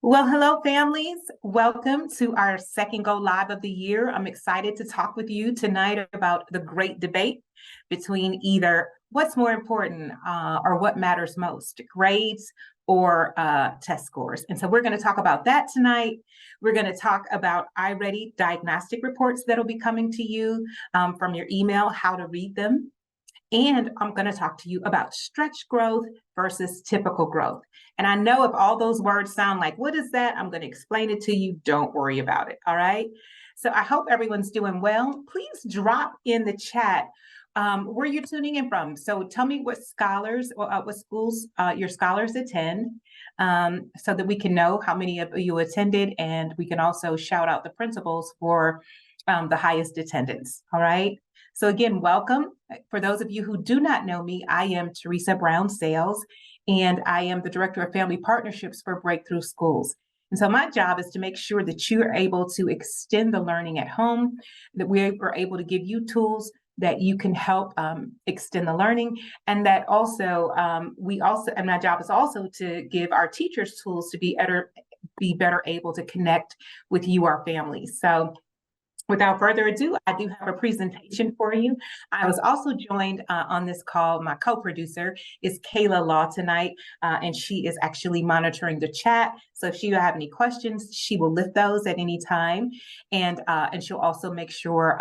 Well, hello, families. Welcome to our second go live of the year. I'm excited to talk with you tonight about the great debate between either what's more important or what matters most, grades or test scores. And so we're going to talk about that tonight. We're going to talk about iReady diagnostic reports that'll be coming to you from your email, how to read them. And I'm going to talk to you about stretch growth versus typical growth. And I know if all those words sound like, what is that? I'm going to explain it to you. Don't worry about it. All right. So I hope everyone's doing well. Please drop in the chat where you're tuning in from. So tell me what scholars or what schools your scholars attend so that we can know how many of you attended. And we can also shout out the principals for the highest attendance. All right. So again, welcome. For those of you who do not know me, I am Teresa Brown Sales, and I am the Director of Family Partnerships for Breakthrough Schools. And so my job is to make sure that you are able to extend the learning at home, that we are able to give you tools that you can help extend the learning, and that also and my job is also to give our teachers tools to be better able to connect with you, our families. So without further ado, I do have a presentation for you. I was also joined on this call. My co-producer is Kayla Law tonight, and she is actually monitoring the chat. So if you have any questions, she will lift those at any time, and she'll also make sure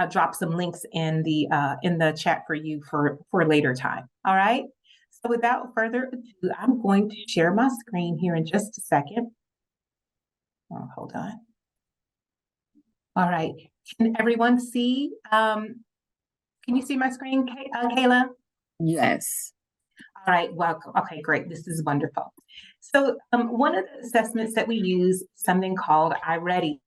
drop some links in the chat for you for later time. All right. So without further ado, I'm going to share my screen here in just a second. Oh, hold on. All right. Can everyone see? Can you see my screen, Kayla? Yes. All right. Welcome. Okay, great. This is wonderful. So one of the assessments that we use is something called iReady.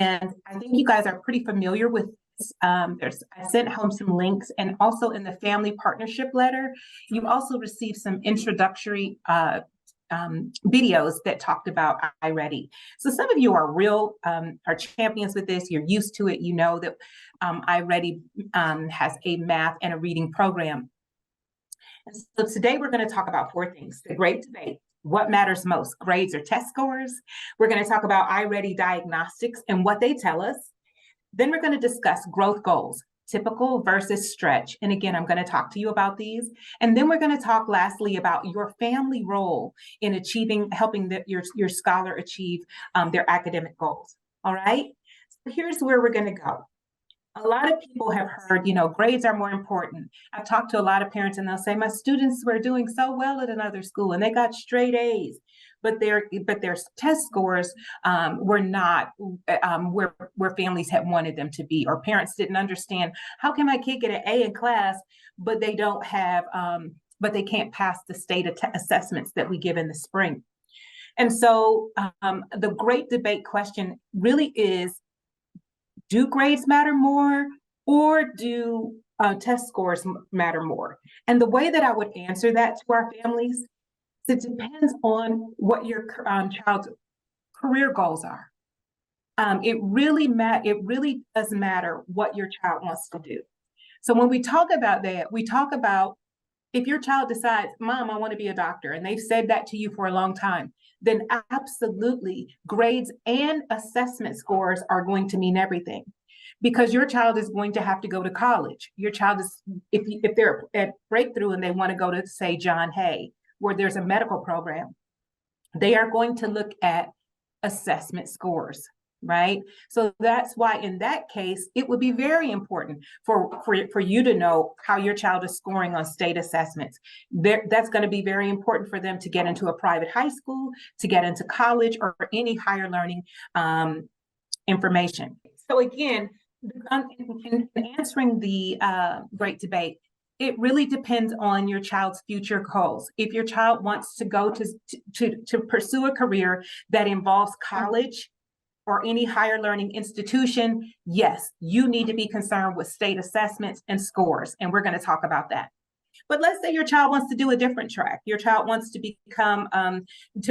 And I think you guys are pretty familiar with this. I sent home some links, and also in the family partnership letter, you also received some introductory videos that talked about iReady. So some of you are champions with this. You're used to it. You know that iReady has a math and a reading program. And so today we're going to talk about four things: the great debate, what matters most, grades or test scores. We're going to talk about iReady diagnostics and what they tell us. Then we're going to discuss growth goals, typical versus stretch. And again, I'm going to talk to you about these. And then we're going to talk lastly about your family role in helping your scholar achieve their academic goals. All right. So here's where we're going to go. A lot of people have heard, grades are more important. I've talked to a lot of parents and they'll say, my students were doing so well at another school and they got straight A's, but their test scores were not where families had wanted them to be, or parents didn't understand, how can my kid get an A in class, but they don't have, but they can't pass the state assessments that we give in the spring. And so the great debate question really is, do grades matter more, or do test scores matter more? And the way that I would answer that to our families, it depends on what your child's career goals are. It really does matter what your child wants to do. So when we talk about that, we talk about, if your child decides, Mom, I want to be a doctor, and they've said that to you for a long time, then absolutely grades and assessment scores are going to mean everything, because your child is going to have to go to college. Your child is, if they're at Breakthrough and they want to go to, say, John Hay, where there's a medical program, they are going to look at assessment scores, right? So that's why in that case, it would be very important for you to know how your child is scoring on state assessments. That's going to be very important for them to get into a private high school, to get into college, or any higher learning information. So again, in answering the great debate, it really depends on your child's future goals. If your child wants to go to pursue a career that involves college or any higher learning institution, yes, you need to be concerned with state assessments and scores, and we're going to talk about that. But let's say your child wants to do a different track. Your child wants to become,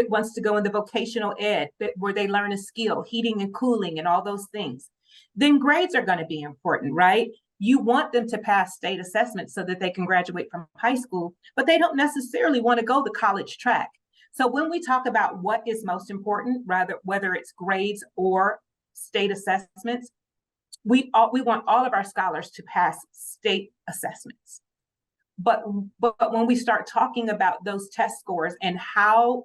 wants to go in the vocational ed, where they learn a skill, heating and cooling and all those things. Then grades are going to be important, right? You want them to pass state assessments so that they can graduate from high school, but they don't necessarily want to go the college track. So when we talk about what is most important, rather whether it's grades or state assessments, we want all of our scholars to pass state assessments. But when we start talking about those test scores and how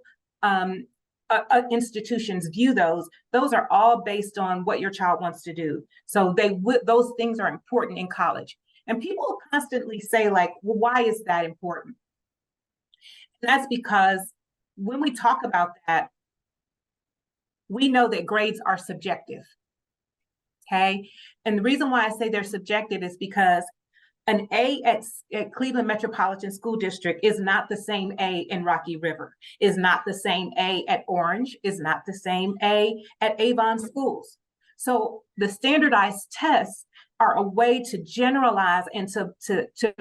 institutions view those are all based on what your child wants to do. So those things are important in college. And people constantly say, like, well, why is that important? And that's because when we talk about that, we know that grades are subjective. Okay. And the reason why I say they're subjective is because an A at Cleveland Metropolitan School District is not the same A in Rocky River, is not the same A at Orange, is not the same A at Avon schools. So the standardized tests are a way to generalize and to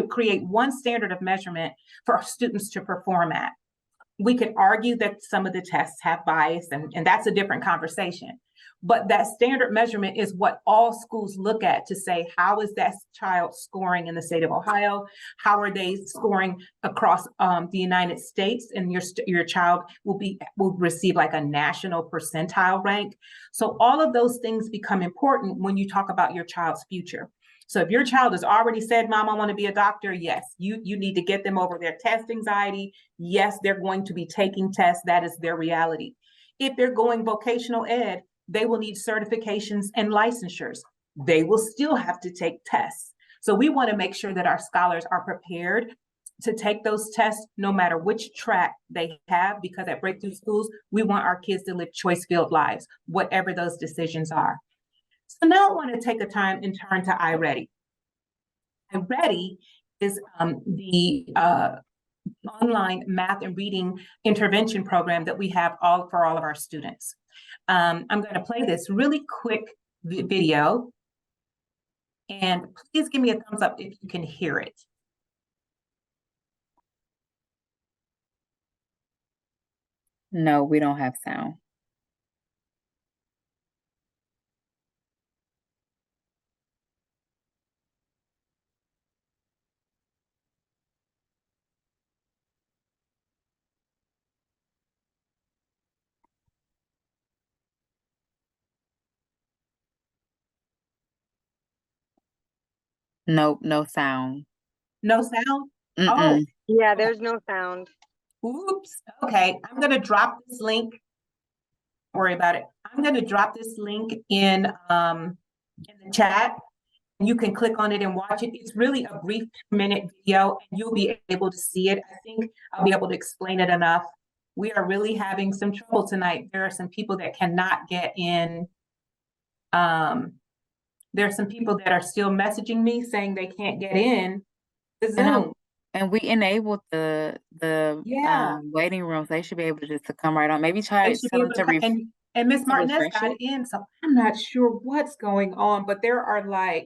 create one standard of measurement for our students to perform at. We could argue that some of the tests have bias, and that's a different conversation. But that standard measurement is what all schools look at to say, how is that child scoring in the state of Ohio? How are they scoring across the United States? And your child will receive like a national percentile rank. So all of those things become important when you talk about your child's future. So if your child has already said, Mom, I want to be a doctor, yes, you need to get them over their test anxiety. Yes, they're going to be taking tests. That is their reality. If they're going vocational ed, they will need certifications and licensures. They will still have to take tests. So we want to make sure that our scholars are prepared to take those tests no matter which track they have, because at Breakthrough Schools, we want our kids to live choice-filled lives, whatever those decisions are. So now I want to take a time and turn to iReady. iReady is the online math and reading intervention program that we have for all of our students. I'm going to play this really quick video, and please give me a thumbs up if you can hear it. No, we don't have sound. Nope, no sound. No sound? Mm-mm. Yeah, there's no sound. Oops. Okay, I'm going to drop this link. Don't worry about it. I'm going to drop this link in the chat. You can click on it and watch it. It's really a brief 2-minute video, and you'll be able to see it. I think I'll be able to explain it enough. We are really having some trouble tonight. There are some people that cannot get in. There are some people that are still messaging me saying they can't get in the Zoom. And we enabled the waiting rooms. They should be able to come right on. Maybe try and Miss Martinez got in, so I'm not sure what's going on, but there are I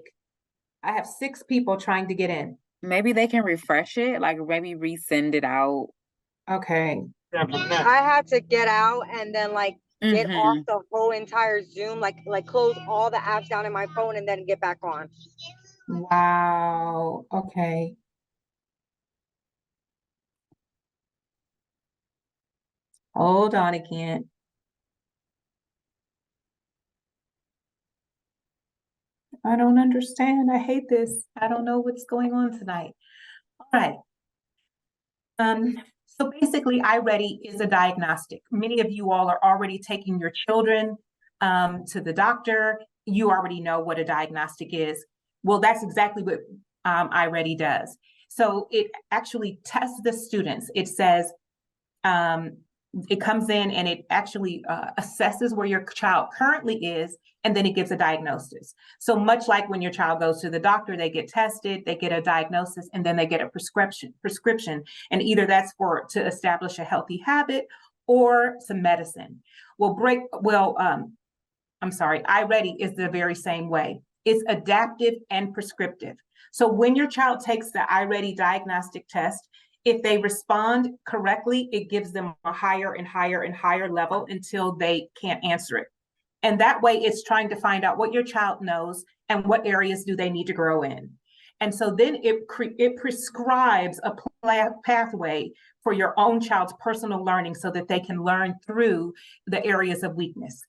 have 6 people trying to get in. Maybe they can refresh it, like maybe resend it out. Okay. I had to get out and then get off the whole entire Zoom, like close all the apps down in my phone and then get back on. Wow. Okay. Hold on again. I don't understand. I hate this. I don't know what's going on tonight. All right. So basically, iReady is a diagnostic. Many of you all are already taking your children to the doctor. You already know what a diagnostic is. Well, that's exactly what iReady does. So it actually tests the students. It says, it comes in and it actually assesses where your child currently is, and then it gives a diagnosis. So much like when your child goes to the doctor, they get tested, they get a diagnosis, and then they get a prescription. And either that's to establish a healthy habit or some medicine. iReady is the very same way. It's adaptive and prescriptive. So when your child takes the iReady diagnostic test, if they respond correctly, it gives them a higher and higher and higher level until they can't answer it. And that way it's trying to find out what your child knows and what areas do they need to grow in. And so then it prescribes a pathway for your own child's personal learning so that they can learn through the areas of weakness.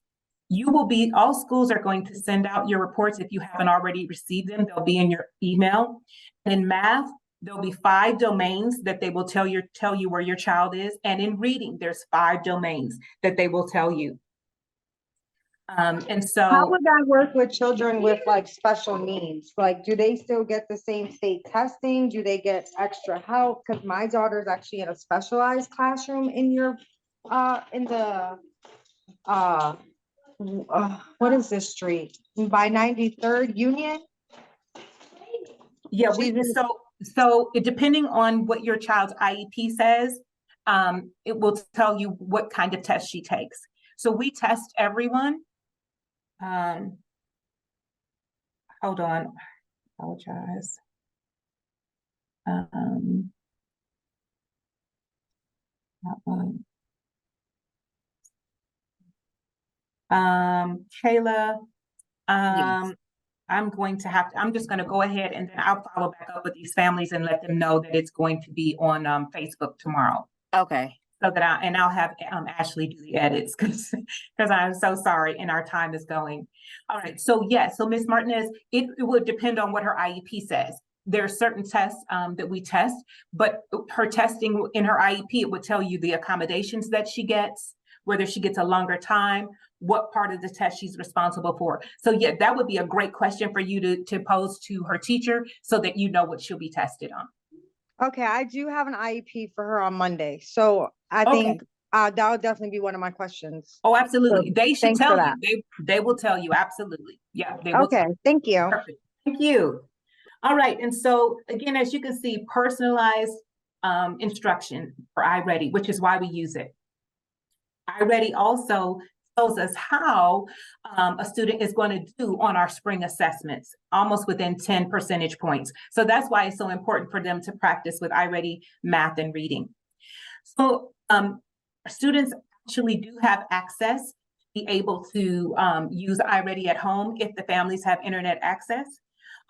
All schools are going to send out your reports if you haven't already received them. They'll be in your email. And in math, there'll be 5 domains that they will tell you where your child is. And in reading, there's 5 domains that they will tell you. And so how would that work with children with like special needs? Like, do they still get the same state testing? Do they get extra help? Because my daughter's actually in a specialized classroom in what is this street? By 93rd Union? Yeah, so depending on what your child's IEP says, it will tell you what kind of test she takes. So we test everyone. Hold on, apologize. That one. Kayla, Yes. I'm just going to go ahead and then I'll follow back up with these families and let them know that it's going to be on Facebook tomorrow. Okay. So that I'll have Ashley do the edits because I'm so sorry and our time is going. All right. So so Ms. Martinez, it would depend on what her IEP says. There are certain tests that we test, but her testing in her IEP, it would tell you the accommodations that she gets, whether she gets a longer time, what part of the test she's responsible for. So yeah, that would be a great question for you to pose to her teacher so that you know what she'll be tested on. Okay, I do have an IEP for her on Monday. So I think that would definitely be one of my questions. Oh, absolutely. So they should tell you. They will tell you. Absolutely. Yeah, they will. Okay, thank you. Perfect. Thank you. All right. And so again, as you can see, personalized instruction for iReady, which is why we use it. iReady also tells us how a student is going to do on our spring assessments, almost within 10 percentage points. So that's why it's so important for them to practice with iReady math and reading. So students actually do have access to be able to use iReady at home if the families have internet access.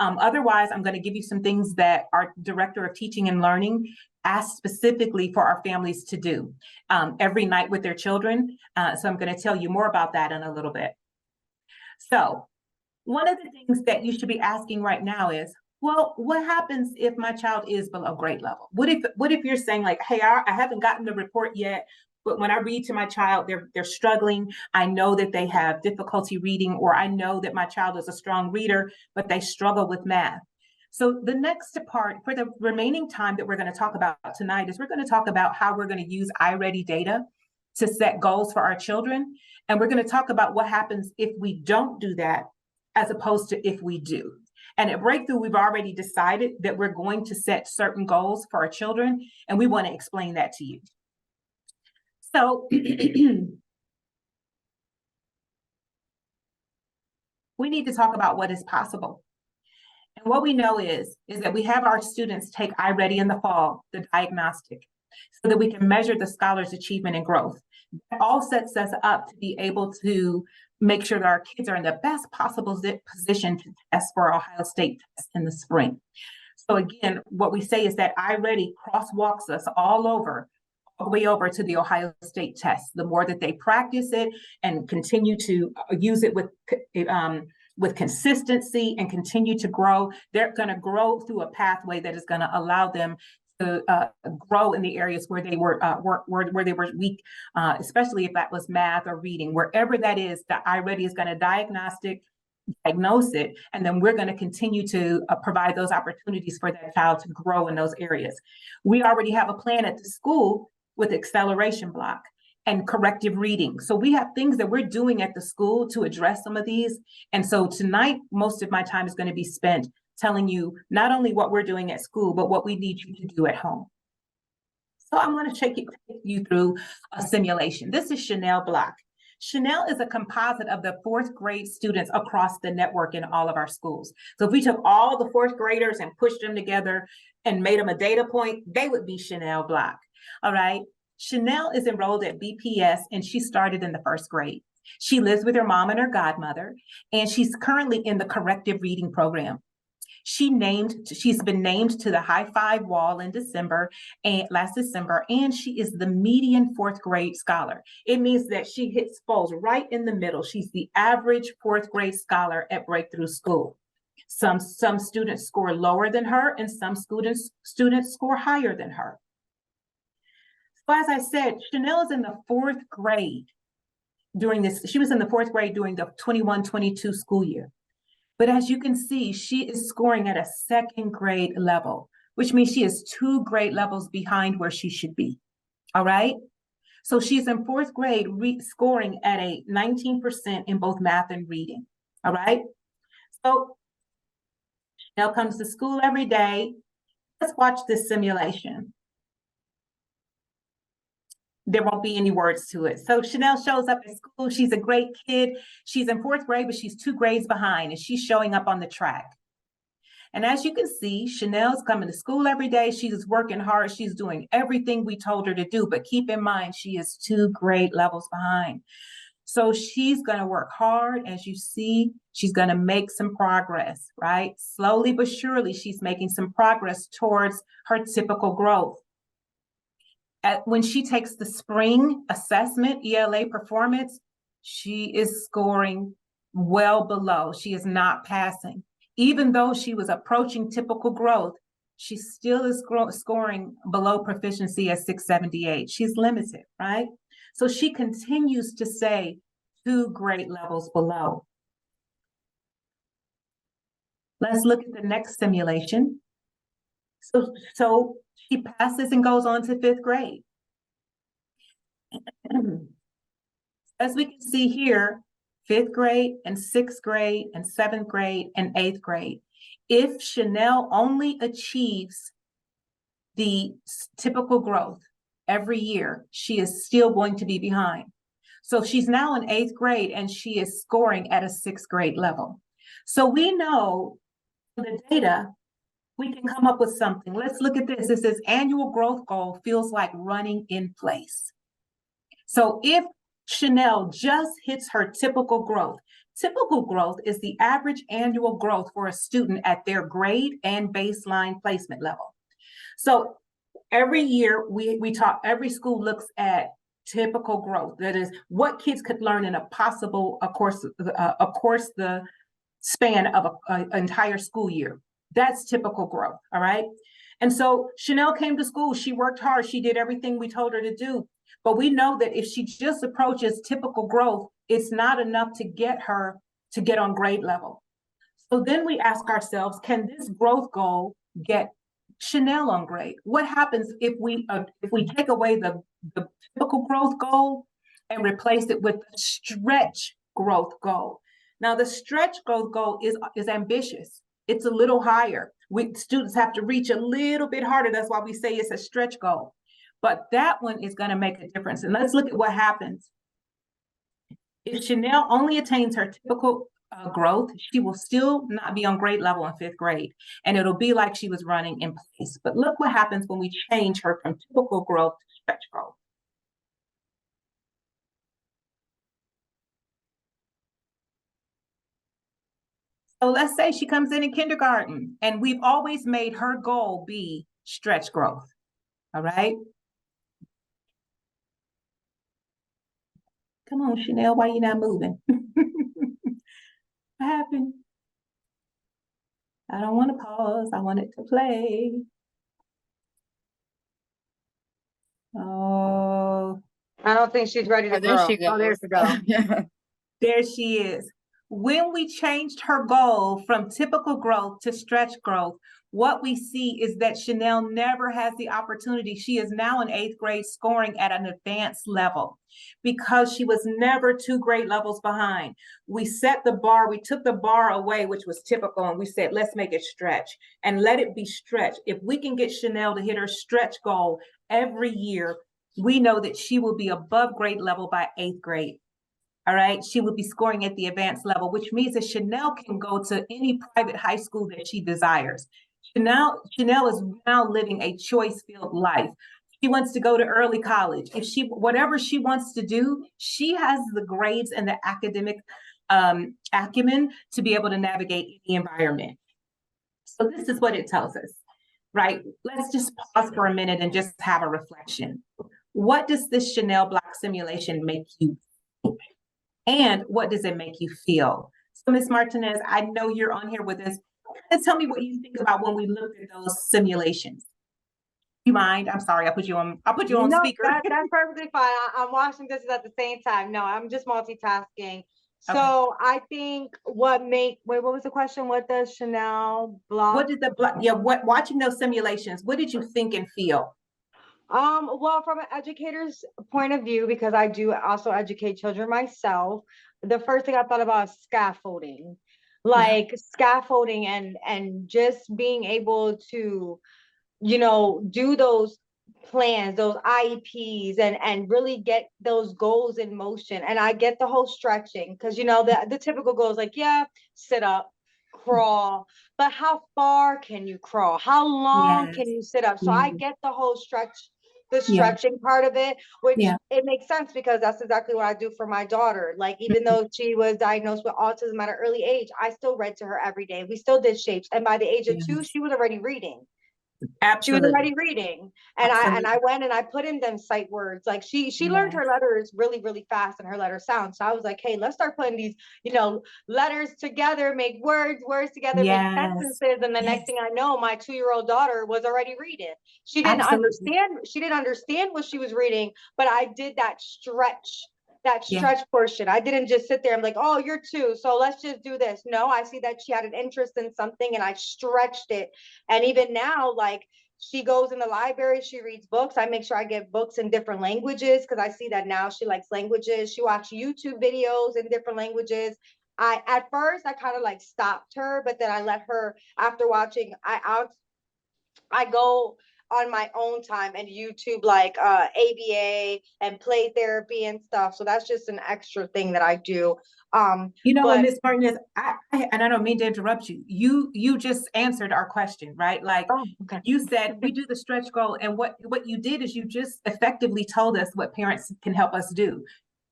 Otherwise, I'm going to give you some things that our Director of Teaching and Learning asked specifically for our families to do every night with their children. So I'm going to tell you more about that in a little bit. So one of the things that you should be asking right now is, well, what happens if my child is below grade level? What if you're saying like, hey, I haven't gotten the report yet, but when I read to my child, they're struggling. I know that they have difficulty reading, or I know that my child is a strong reader, but they struggle with math. So the next part for the remaining time that we're going to talk about tonight is we're going to talk about how we're going to use iReady data to set goals for our children. And we're going to talk about what happens if we don't do that, as opposed to if we do. And at Breakthrough, we've already decided that we're going to set certain goals for our children, and we want to explain that to you. So we need to talk about what is possible. And what we know is that we have our students take iReady in the fall, the diagnostic, so that we can measure the scholars' achievement and growth. That all sets us up to be able to make sure that our kids are in the best possible position to test for our Ohio State test in the spring. So again, what we say is that iReady crosswalks us all the way over to the Ohio State test. The more that they practice it and continue to use it with consistency and continue to grow, they're going to grow through a pathway that is going to allow them to grow in the areas where they were where they were weak, especially if that was math or reading. Wherever that is, the iReady is going to diagnose it, and then we're going to continue to provide those opportunities for that child to grow in those areas. We already have a plan at the school with acceleration block and corrective reading. So we have things that we're doing at the school to address some of these. And so tonight, most of my time is going to be spent telling you not only what we're doing at school, but what we need you to do at home. So I'm going to take you through a simulation. This is Chanel Block. Chanel is a composite of the 4th grade students across the network in all of our schools. So if we took all the 4th graders and pushed them together and made them a data point, they would be Chanel Block. All right. Chanel is enrolled at BPS and she started in the 1st grade. She lives with her mom and her godmother, and she's currently in the corrective reading program. She's been named to the High Five Wall in December and last December, and she is the median fourth grade scholar. It means that falls right in the middle. She's the average fourth grade scholar at Breakthrough School. Some students score lower than her, and some students score higher than her. So as I said, Chanel is in the fourth grade she was in the fourth grade during the 21-22 school year. But as you can see, she is scoring at a second grade level, which means she is 2 grade levels behind where she should be. All right. So she's in fourth grade scoring at a 19% in both math and reading. All right. So Chanel comes to school every day. Let's watch this simulation. There won't be any words to it. So Chanel shows up at school. She's a great kid. She's in fourth grade, but she's 2 grades behind, and she's showing up on the track. And as you can see, Chanel's coming to school every day. She's working hard. She's doing everything we told her to do. But keep in mind, she is 2 grade levels behind. So she's going to work hard. As you see, she's going to make some progress, right? Slowly but surely, she's making some progress towards her typical growth. When she takes the spring assessment, ELA performance, she is scoring well below. She is not passing. Even though she was approaching typical growth, she still is scoring below proficiency at 678. She's limited, right? So she continues to stay 2 grade levels below. Let's look at the next simulation. So she passes and goes on to 5th grade. As we can see here, 5th grade and 6th grade and 7th grade and 8th grade. If Chanel only achieves the typical growth every year, she is still going to be behind. So she's now in 8th grade and she is scoring at a 6th grade level. So we know the data, we can come up with something. Let's look at this. It says annual growth goal feels like running in place. So if Chanel just hits her typical growth is the average annual growth for a student at their grade and baseline placement level. So every year we talk, every school looks at typical growth. That is what kids could learn in a possible, of course, the span of an entire school year. That's typical growth, all right? And so Chanel came to school, she worked hard, she did everything we told her to do. But we know that if she just approaches typical growth, it's not enough to get her to get on grade level. So then we ask ourselves, can this growth goal get Chanel on grade? What happens if we take away the typical growth goal and replace it with the stretch growth goal? Now, the stretch growth goal is ambitious. It's a little higher. Students have to reach a little bit harder. That's why we say it's a stretch goal. But that one is going to make a difference. And let's look at what happens. If Chanel only attains her typical growth, she will still not be on grade level in 5th grade. And it'll be like she was running in place. But look what happens when we change her from typical growth to stretch growth. So let's say she comes in kindergarten, and we've always made her goal be stretch growth. All right. Come on, Chanel, why are you not moving? What happened? I don't want to pause. I want it to play. Oh. I don't think she's ready to there grow. she goes. Oh, there she goes. There she is. When we changed her goal from typical growth to stretch growth, what we see is that Chanel never has the opportunity. She is now in 8th grade scoring at an advanced level because she was never 2 grade levels behind. We set the bar, we took the bar away, which was typical, and we said, let's make it stretch and let it be stretched. If we can get Chanel to hit her stretch goal every year, we know that she will be above grade level by 8th grade. All right, she will be scoring at the advanced level, which means that Chanel can go to any private high school that she desires. Chanel is now living a choice-filled life. She wants to go to early college. Whatever she wants to do, she has the grades and the academic acumen to be able to navigate any environment. So this is what it tells us, right? Let's just pause for a minute and just have a reflection. What does this Chanel block simulation make you think? And what does it make you feel? So Ms. Martinez, I know you're on here with us. Tell me what you think about when we looked at those simulations. You mind? I'm sorry, I'll put you on No, speaker. that's perfectly fine. I'm watching this at the same time. No, I'm just multitasking. Okay. So I think what was the question? What does Chanel block? What did what watching those simulations, what did you think and feel? Well, from an educator's point of view, because I do also educate children myself, the first thing I thought about is scaffolding. Like scaffolding and just being able to, do those plans, those IEPs, and really get those goals in motion. And I get the whole stretching, because the typical goals like, yeah, sit up, crawl, but how far can you crawl? How long can you sit up? So I get the whole the stretching part of it, which it makes sense, because that's exactly what I do for my daughter. Like, even though she was diagnosed with autism at an early age, I still read to her every day. We still did shapes. And by the age of 2, she was already reading. She was already reading. And I went and I put in them sight words. Like, she learned her letters really, really fast, and her letter sound. So I was like, hey, let's start putting these, letters together, make words together, make sentences. And the next thing I know, my 2-year-old daughter was already reading. She didn't understand what she was reading, but I did that stretch portion. I didn't just sit there and like, oh, you're 2, so let's just do this. No, I see that she had an interest in something, and I stretched it. And even now, like, she goes in the library, she reads books. I make sure I get books in different languages, because I see that now she likes languages. She watched YouTube videos in different languages. At first I kind of like stopped her, but then I let her, after watching, I go on my own time and YouTube like ABA and play therapy and stuff. So that's just an extra thing that I do. What, Ms. Martinez, and I don't mean to interrupt you. You just answered our question, right? Like, you said we do the stretch goal, and what you did is you just effectively told us what parents can help us do.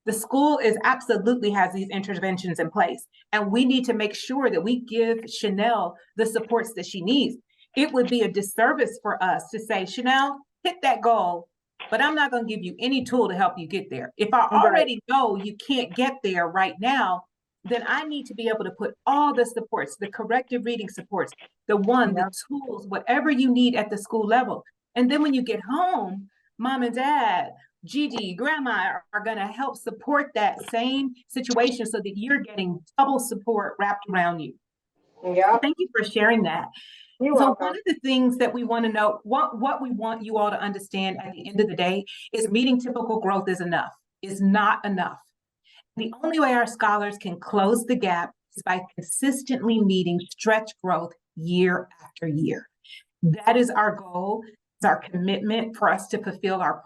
The school absolutely has these interventions in place, and we need to make sure that we give Chanel the supports that she needs. It would be a disservice for us to say, Chanel, hit that goal, but I'm not going to give you any tool to help you get there. If I already know you can't get there right now, then I need to be able to put all the supports, the corrective reading supports, the tools, whatever you need at the school level. And then when you get home, mom and dad, Gigi, grandma are going to help support that same situation, so that you're getting double support wrapped around you. Yeah. So thank you for sharing that. You're welcome. One of the things that we want to know, what we want you all to understand at the end of the day, is meeting typical growth is not enough. The only way our scholars can close the gap is by consistently meeting stretch growth year after year. That is our goal. It's our commitment for us to fulfill our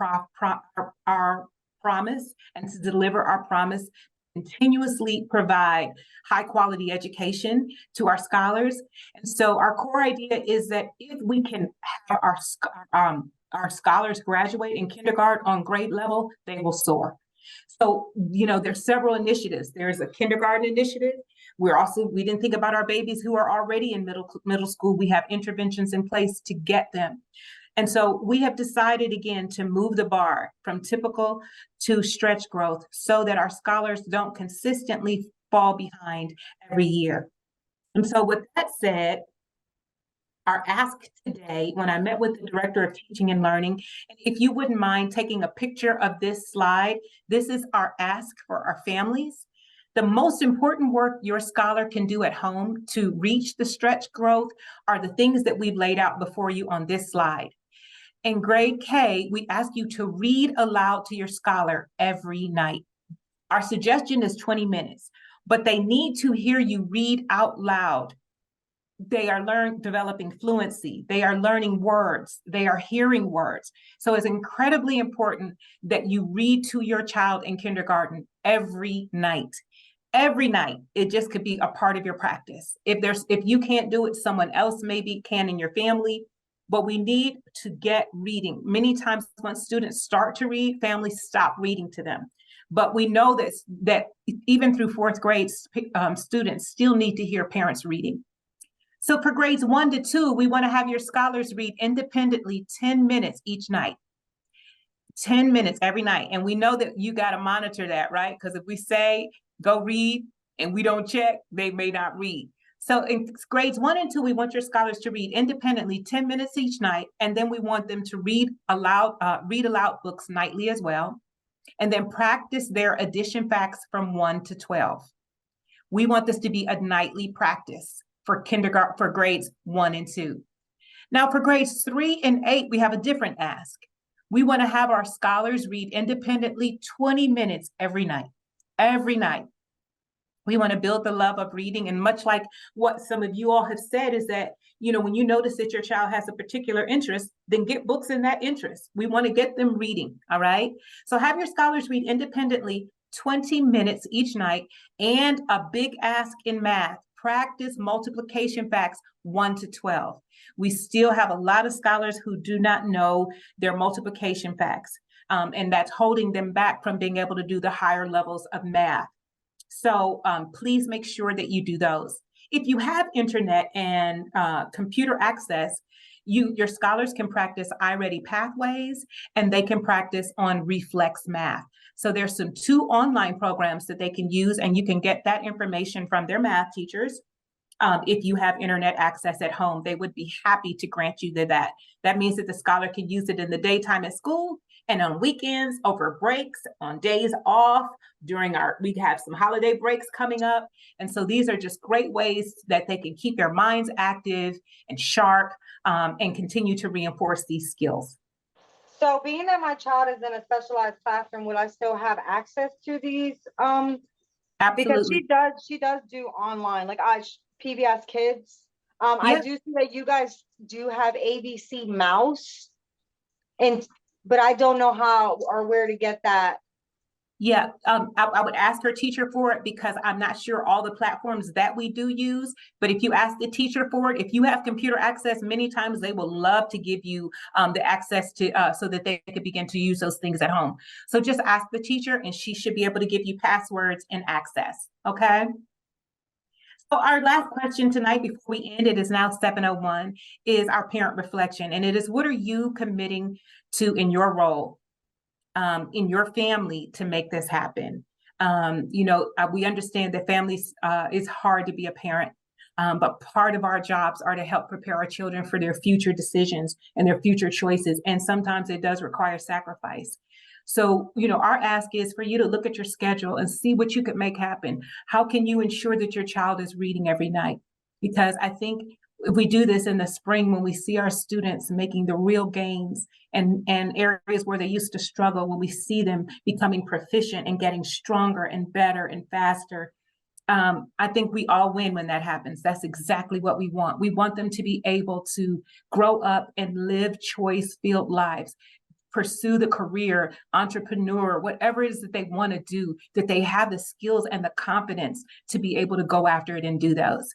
promise, and to deliver our promise, continuously provide high quality education to our scholars. And so our core idea is that if we can have our scholars graduate in kindergarten on grade level, they will soar. So, there's several initiatives. There's a kindergarten initiative. We didn't think about our babies who are already in middle school. We have interventions in place to get them. And so we have decided, again, to move the bar from typical to stretch growth, so that our scholars don't consistently fall behind every year. And so with that said, our ask today, when I met with the Director of Teaching and Learning, and if you wouldn't mind taking a picture of this slide, this is our ask for our families. The most important work your scholar can do at home to reach the stretch growth are the things that we've laid out before you on this slide. In grade K, we ask you to read aloud to your scholar every night. Our suggestion is 20 minutes, but they need to hear you read out loud. They are developing fluency. They are learning words. They are hearing words. So it's incredibly important that you read to your child in kindergarten every night. Every night. It just could be a part of your practice. If you can't do it, someone else maybe can in your family. But we need to get reading. Many times when students start to read, families stop reading to them. But we know that even through 4th grade, students still need to hear parents reading. So for grades 1 to 2, we want to have your scholars read independently 10 minutes each night. 10 minutes every night. And we know that you got to monitor that, right? Because if we say go read and we don't check, they may not read. So in grades 1 and 2, we want your scholars to read independently 10 minutes each night. And then we want them to read aloud books nightly as well. And then practice their addition facts from 1 to 12. We want this to be a nightly practice for kindergarten, for grades 1 and 2. Now for grades 3 and 8, we have a different ask. We want to have our scholars read independently 20 minutes every night. Every night. We want to build the love of reading. And much like what some of you all have said is that, you know, when you notice that your child has a particular interest, then get books in that interest. We want to get them reading, all right? So have your scholars read independently 20 minutes each night, and a big ask in math. Practice multiplication facts 1 to 12. We still have a lot of scholars who do not know their multiplication facts, and that's holding them back from being able to do the higher levels of math. So please make sure that you do those. If you have internet and computer access, your scholars can practice iReady Pathways, and they can practice on Reflex Math. So there's 2 online programs that they can use, and you can get that information from their math teachers. If you have internet access at home, they would be happy to grant you that. That means that the scholar can use it in the daytime at school, and on weekends, over breaks, on days off, we have some holiday breaks coming up. And so these are just great ways that they can keep their minds active and sharp, and continue to reinforce these skills. So being that my child is in a specialized classroom, will I still have access to these? Because she does do online, like PBS Kids. I do see that you guys do have ABC Mouse, but I don't know how or where to get that. Yeah, I would ask her teacher for it, because I'm not sure all the platforms that we do use. But if you ask the teacher for it, if you have computer access, many times they will love to give you the access to so that they can begin to use those things at home. So just ask the teacher, and she should be able to give you passwords and access. Okay. So our last question tonight before we end, it is now 7:01, is our parent reflection. And it is, what are you committing to in your role, in your family, to make this happen? We understand that families, it's hard to be a parent, but part of our jobs are to help prepare our children for their future decisions and their future choices. And sometimes it does require sacrifice. So, our ask is for you to look at your schedule and see what you could make happen. How can you ensure that your child is reading every night? Because I think if we do this in the spring, when we see our students making the real gains and areas where they used to struggle, when we see them becoming proficient and getting stronger and better and faster, I think we all win when that happens. That's exactly what we want. We want them to be able to grow up and live choice-filled lives, pursue the career, entrepreneur, whatever it is that they want to do, that they have the skills and the confidence to be able to go after it and do those.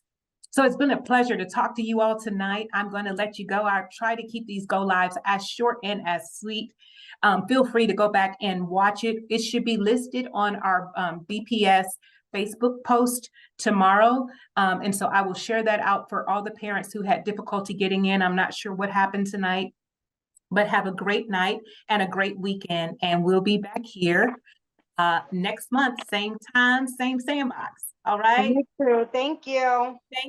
So it's been a pleasure to talk to you all tonight. I'm going to let you go. I try to keep these go lives as short and as sweet. Feel free to go back and watch it. It should be listed on our BPS Facebook post tomorrow. And so I will share that out for all the parents who had difficulty getting in. I'm not sure what happened tonight, but have a great night and a great weekend. And we'll be back here next month, same time, same sandbox. All right. Me too. Thank you. Thank